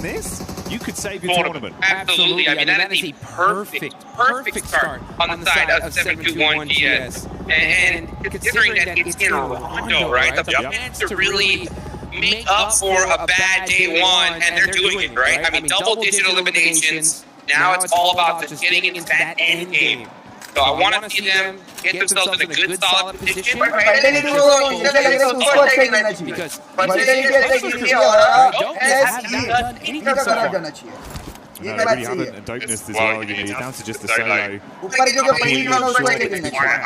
this, you could save your tournament. Absolutely. I mean, that is a perfect start on the side of 721 GS. And considering that it's in Rondo, right? The chance to really make up for a bad day one, and they're doing it, right? I mean, double-digit eliminations. Now it's all about just getting into that end game. So I want to see them get themselves in a good, solid position. Because don't haven't done anything so far. No, they really haven't, and don't miss as well. It's down to just the solo.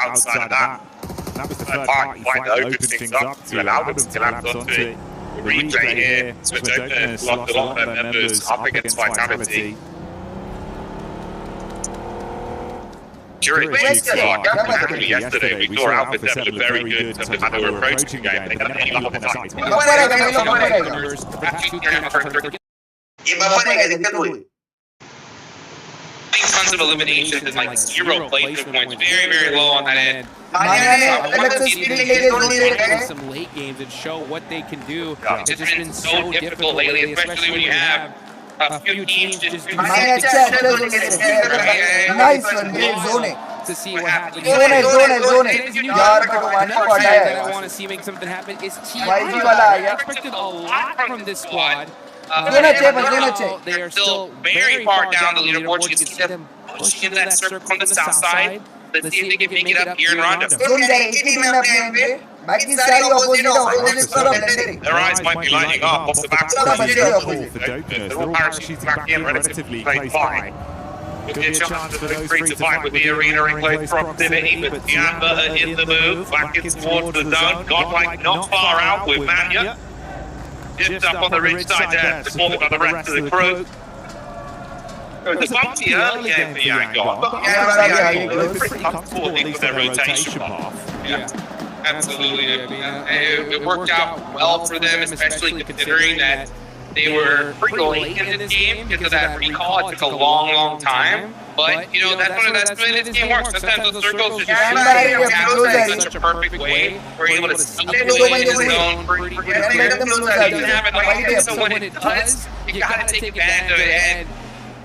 Outside of that. That was the third party fight that opened things up to allow them to collapse onto it. The replay here, Svedopus lost a lot of their members up against Vitality. During yesterday, we saw Alpha 7 look very good in terms of how they were approaching the game. They got any up on the side. Tons of eliminations and like 0 placement points. Very low on that end. Some late games and show what they can do. It's just been so difficult lately, especially when you have a few teams just do nice one, zone. To see what happens. Zone. I want to see make something happen. Is T. I expected a lot from this squad. They are still very far down the leaderboard. You can see them pushing into that circle from the south side. Let's see if they can make it up here in Rondo. Their eyes might be lighting up off the back. They're all parachuting back in relatively close by. Could be a chance for those three to fight with the arena in close proximity, but Diamba in the move, back in towards the zone. Godlike not far out with Manya. Just up on the ridge side there, supported by the rest of the crew. It was a bumpy early game for Yangon, but they were pretty comfortable, I think, with their rotation path. Yeah, absolutely. I mean, it worked out well for them, especially considering that they were pretty late in this game because of that recall. It took a long time. But, you know, that's when this game works. Sometimes those circles just shoot in such a perfect way. We're able to sneak into the zone pretty quickly. It doesn't happen like so when it does, you gotta take advantage of it. And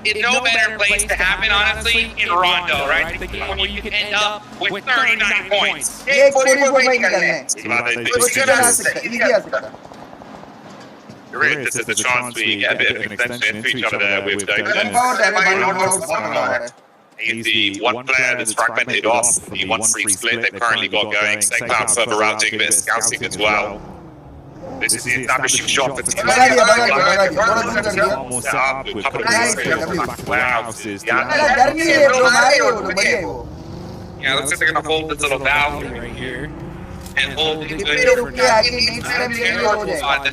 it's no better place to happen, honestly, in Rondo, right? The game where you can end up with 39 points. Really, this is the chance we get a bit of an extension into each other there with He's the one player that's fragmented off the 1-3 split they've currently got going. Same out further out doing a bit of scouting as well. This is the establishing shot for the team. Yeah, looks like they're going to hold this little balcony right here. And hold it good. This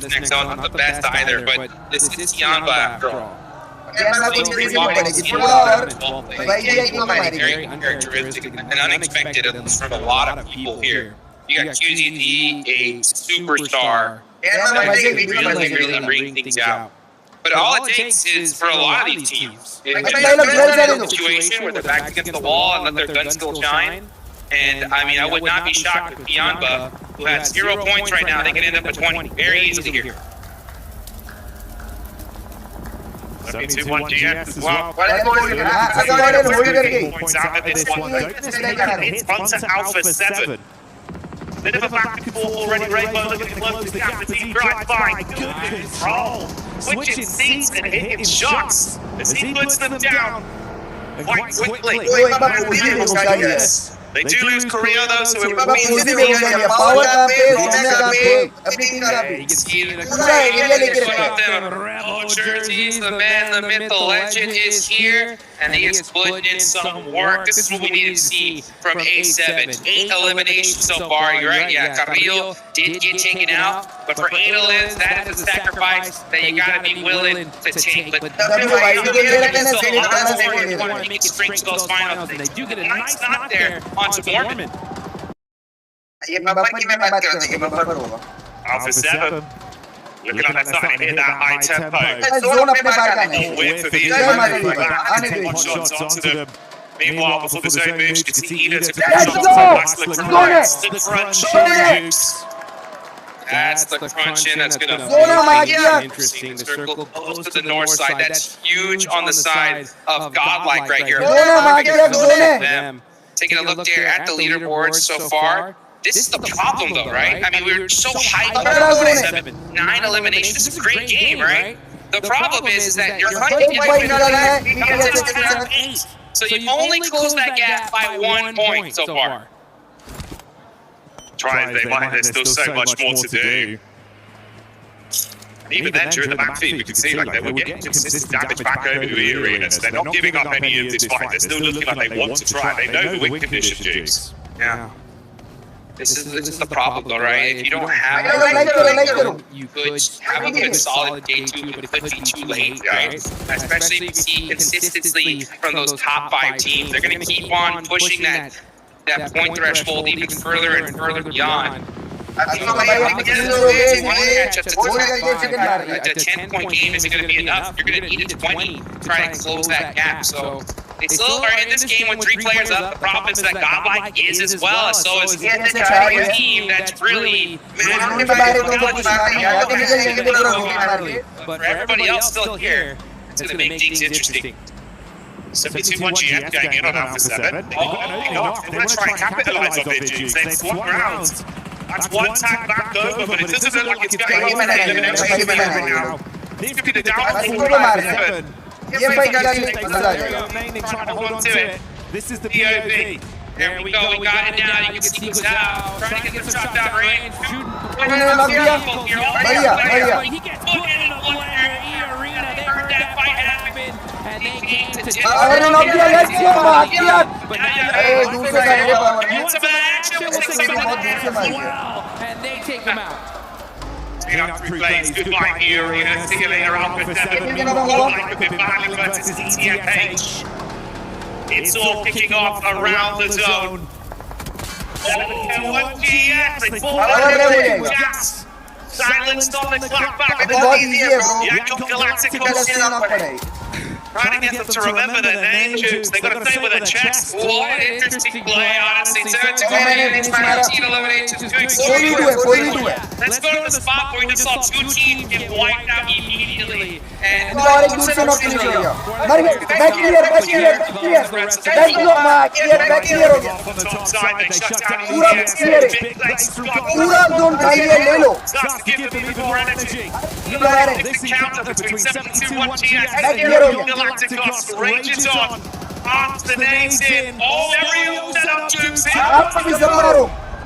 next zone not the best either, but this is Tianba after all. Very uncharacteristic and unexpected, at least from a lot of people here. You got QZD, a superstar, really bring things out. But all it takes is for a lot of these teams, in a situation where they're back against the wall and let their guns still shine. And I mean, I would not be shocked if Tianba, who has 0 points right now, they can end up with 20 very easily here. 7-2-1 GS as well. Points out of this one. It's onto Alpha 7. Bit of a back and forth already. Rainbow looking to close the gap. The team drives by. Good control. Switching seats and hitting shots as he puts them down quite quickly. They do lose Korea though, so it means the Rebel jerseys, the man, the myth, the legend is here, and he is putting in some work. This is what we needed to see from A7. 8 eliminations so far, you're right, yeah, Carrillo did get taken out, but for 8 elims, that is a sacrifice that you gotta be willing to take. But you want to make it straight to those finals, and they do get a nice knock there onto Mormon. Alpha 7. Looking like they're starting to hit that high tempo. With the one shots onto them. Meanwhile, before the zone moves, you can see Eda to shots. The crunch jukes. That's the crunching that's going to be interesting. The circle goes to the north side. That's huge on the side of Godlike right here. Taking a look there at the leaderboard so far. This is the problem, though, right? I mean, we were so hyped about 9 eliminations. This is a great game, right? The problem is that you're hunting it. So you've only closed that gap by 1 point so far. Try as they might, there's still so much more to do. Even then, during the back feed, we could see like they were getting consistent damage back over to the arenas. They're not giving up any of this fight. They're still looking like they want to try. They know the win condition, Jigs. Yeah. This is the problem, though, right? If you don't have you could have a good solid day 2, but it could be too late, right? Especially if you see consistency from those top 5 teams. They're going to keep on pushing that point threshold even further and further beyond. A 10-point game isn't going to be enough. You're going to need a 20 to try and close that gap. So they still are in this game with 3 players up. The problem is that Godlike is as well. So it's a team that's really but for everybody else still here, it's going to make things interesting. 72-1 GM going in on Alpha 7. They want to try and capitalize on their Jigs. They've swapped rounds. That's 1 tag back over, but it doesn't look like it's going to be elimination now. This could be the downfall of Alpha 7. Trying to hold on to it. This is the POV. There we go, we got it now, you can see who's out. Trying to get some shot down range. He gets put in the player E-Arena. They heard that fight happen, and they came to take and they take him out. Three plays, goodbye E-Arena. See you later, Alpha 7. Godlike have been battling versus ETFH. It's all kicking off around the zone. 7-1 GS, they fall down gas. Silenced on the clock back. Yanko Galacticos trying to get them to remember their name, Jukes. They got to play with a chest. What an interesting play, honestly. 17 eliminations. Let's go to the spot where we just saw 2 teams get wiped out immediately. And Galacticos rages on. Arms the names in. Oh, Ariel set up Jukes in.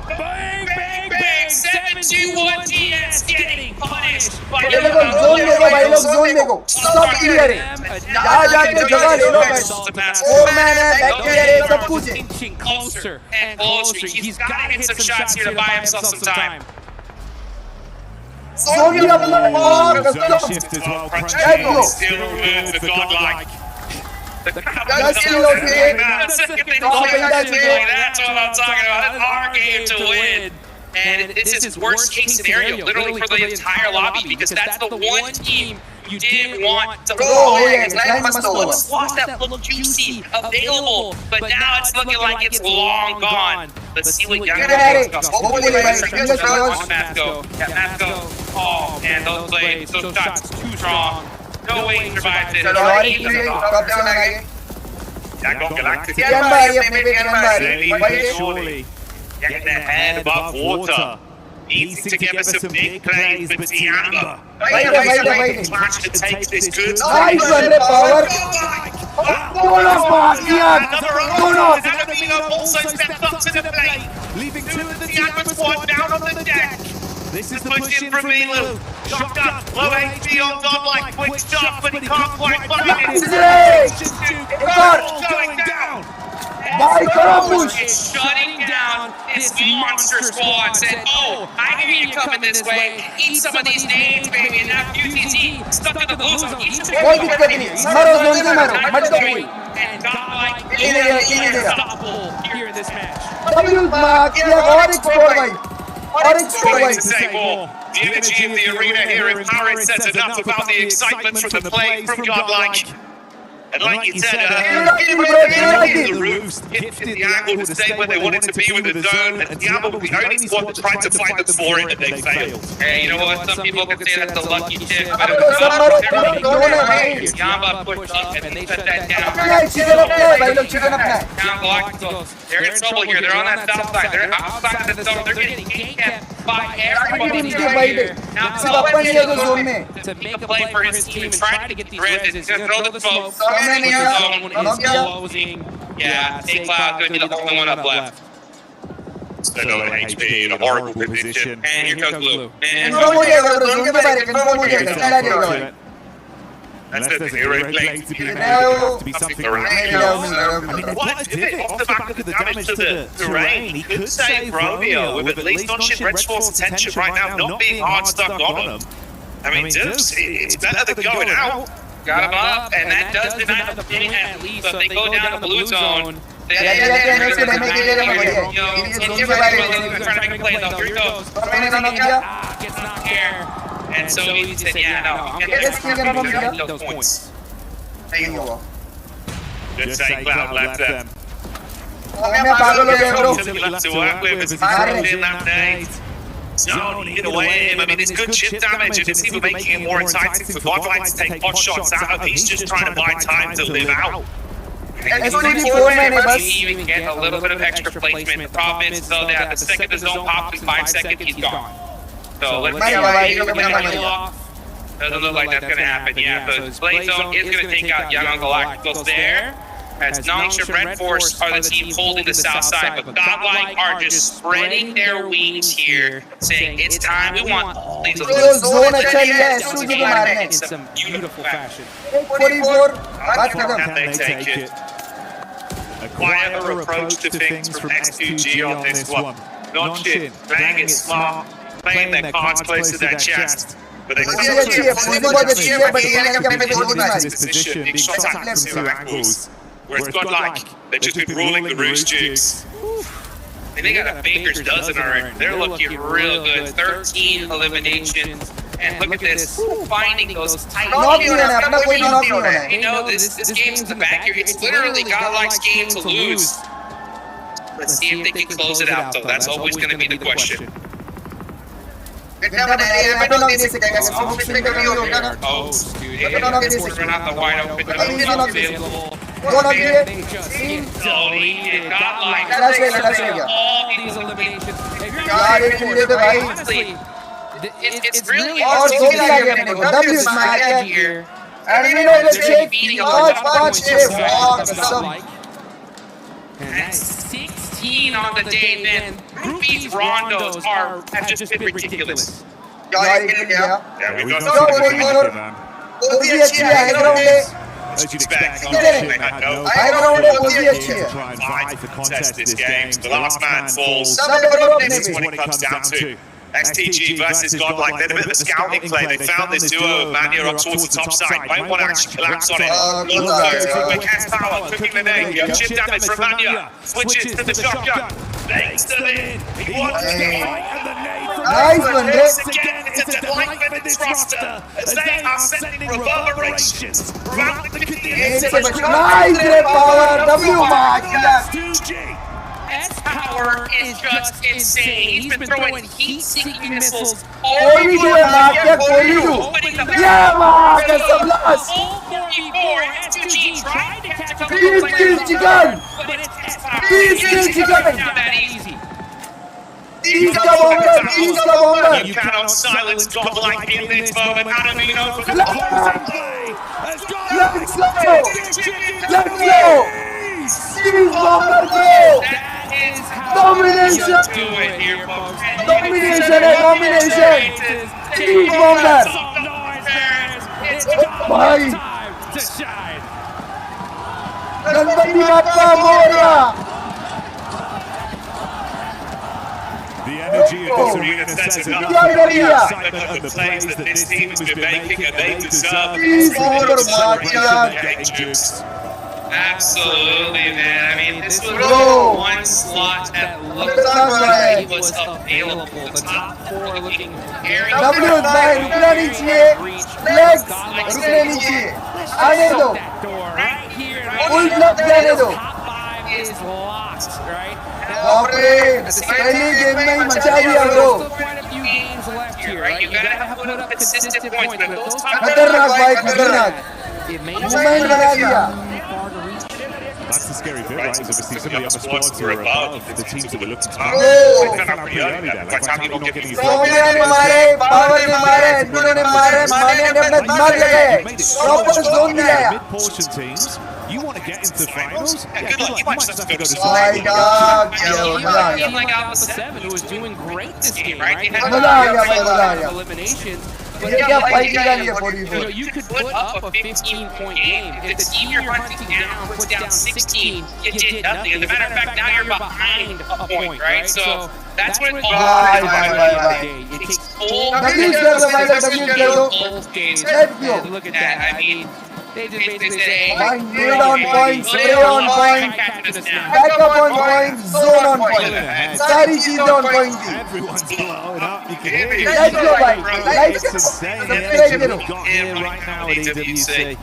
Bang, bang, bang. 7-2-1 TS getting punished by inching closer and closer. He's got to hit some shots here to buy himself some time. Still room for Godlike. That's what I'm talking about. That's our game to win. And this is worst case scenario, literally for the entire lobby, because that's the one team you didn't want to play. One slot that looked juicy, available, but now it's looking like it's long gone. Let's see what Young does. Hopefully, Matko. Oh man, those blades, those shots too strong. No way he survives it. Yanko Galactic. Surely. Get their head above water. Needs to give us some big plays, but Tiamba. Clash to take this good time. Another also stepped up to the plate. Leaving 2 of the Tiamba squad down on the deck. This is the push in from Milu. Shotgun, low HP on Godlike, quick shot, but he can't quite find it. Going down. It's shutting down this monster squad. Said, oh, I knew you'd coming this way. Eat some of these names, baby. And now QTT stuck in the blue zone. Eat some of these. And Godlike is unstoppable here in this match. To say more. The energy of the arena here in Paris says enough about the excitement from the play from Godlike. And like you said, the the Roofs gifted the angle to stay where they wanted to be with the zone, and Diablo were the only squad that tried to fight them for it, and they failed. Hey, you know what? Some people could say that's a lucky tip, but Yamba pushed up and they shut that down. Down Galacticos. They're in trouble here. They're on that south side. They're outside of the zone. They're getting ganked by everybody here. Now, to make a play for his team and try to get these res, he's going to throw the smoke. Yeah, St-Cloud going to be the only one up left. Still over HP in a horrible position. And here comes Blue. And that's the irregular to be something around. What if it off the back of the damage to the terrain? He could save Romeo with at least on-ship Red Force attention right now, not being hard stuck on him. I mean, it's better than going out. Got him up, and that does deny the point at least. So if they go down the blue zone, trying to make a play though. Here it goes. Gets knocked here. And so he said, yeah, no, I'm getting those points. Good St. Cloud left them. To work with is in that day. Zone, either way, I mean, it's good chip damage, and it's even making it more enticing for Godlike to take pot shots out of. He's just trying to buy time to live out. You even get a little bit of extra placement. The problem is, though, that the second the zone pops in 5 seconds, he's gone. So let's see how he can get off. Doesn't look like that's going to happen. Yeah, so Blade Zone is going to take out Young Galacticos there. As Nongship Red Force are the team holding the south side, but Godlike are just spreading their wings here, saying it's time. We want all these in some beautiful fashion. Can they take it? A quieter approach to things from X2G on this one. Nongship playing it smart, playing their cards close to their chest. But they can't this position, being shot at from 2 angles. Whereas Godlike, they've just been ruling the Roost jigs. And they got a baker's dozen already. They're looking real good. 13 eliminations. And look at this, finding those tight. You know, this game's in the back here. It's literally Godlike's game to lose. Let's see if they can close it out, though. That's always going to be the question. Oh, dude, it's run out the wide open. Available. They just get deleted. Godlike. All these eliminations. Honestly, it's really hard here. And we know the check beating a lot of points of Godlike. And that's 16 on the day, then Groupies Rondos have just been ridiculous. Yeah, we got as you'd expect, for contest this game. The last man falls. This is what it comes down to. XTG versus Godlike. They had a bit of a scouting play. They found this duo of Mania up towards the top side. Might want to actually collapse on it. Cast power, cooking the name. Chip damage from Mania. Switches to the shotgun. Bangs them in. He wants to fight, and the nade from once again. It's a delight in this roster as they are sending reverberations throughout the S-Power is just insane. He's been throwing heat-seeking missiles Opening the S2G tried to catch up Please kill chicken! but it's S-Power. Please kill chicken! Not that easy. Please come over! Please come over! You cannot silence Godlike in this moment. Adamino for the Let's go! Let's go! Please, Bomber, go! That is how Domination! you do it here, folks. Domination and domination! Please, Bomber! It's Bye! time to shine. Ganbati Bappa Moria! the energy of this arena says enough. Excitement of the plays that this team has been making, and they deserve Absolutely, man. I mean, this was really one slot that looked like it was available. The top four looking very W भाई रुकना नहीं चाहिए, legs रुकने नहीं चाहिए, आने दो. Full block जाने दो Top 5 is locked, right? बाप रे पहले गेम में ही मचा दिया bro Still quite a few games left here, right? You gotta have put up consistent points, but if those top खतरनाक भाई खतरनाक it may मूवमेंट बना दिया That's the scary bit, right? Is obviously some of the other squads who are above the teams that we're looking to Oh. they fell out pretty early there. Like Vitality not getting his Saumya ने मारे power ने मारे Andrew ने मारे माने ने अपना दिमाग लगाए प्रॉपर जोन दिया mid portion teams. You want to get into the finals? Yeah, good luck. You might just have to go to भाई क्या किया मजा आ गया like Alpha 7 who was doing great this game, Right, right? you had मजा आ गया भाई मजा आ गया Eliminations. ये क्या फाइट का नहीं है You know, you could put up a 15-point game. If the team you're hunting down puts down 16, you did nothing. As a matter of fact, now you're behind a point, right? So that's what it's all Bye, about. bye, bye, bye. It takes full Double कर दो भाई double कर दो both games. Let's go. And look at that. I mean, they just basically say, भाई need on point spray on point backup on point zone on point सारी चीजें on point थी Everyone's blowing up. You can hear it. Let's go भाई It's let's insane. The Subscribe energy करो we've got here right now at EWC.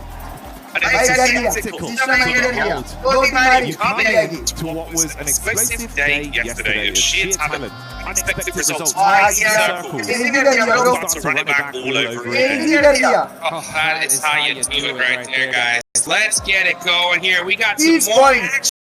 भाई कर लिया तीसरा match कर लिया दो तीन मारी You मिल can't जाएगी get to what was an explosive day yesterday. It was sheer talent, unexpected results, circles. Easy कर लिया bro Lots of running back all over it. Easy कर लिया Oh, that is how you do it right there, guys. Let's get it going here. We got Each some more point.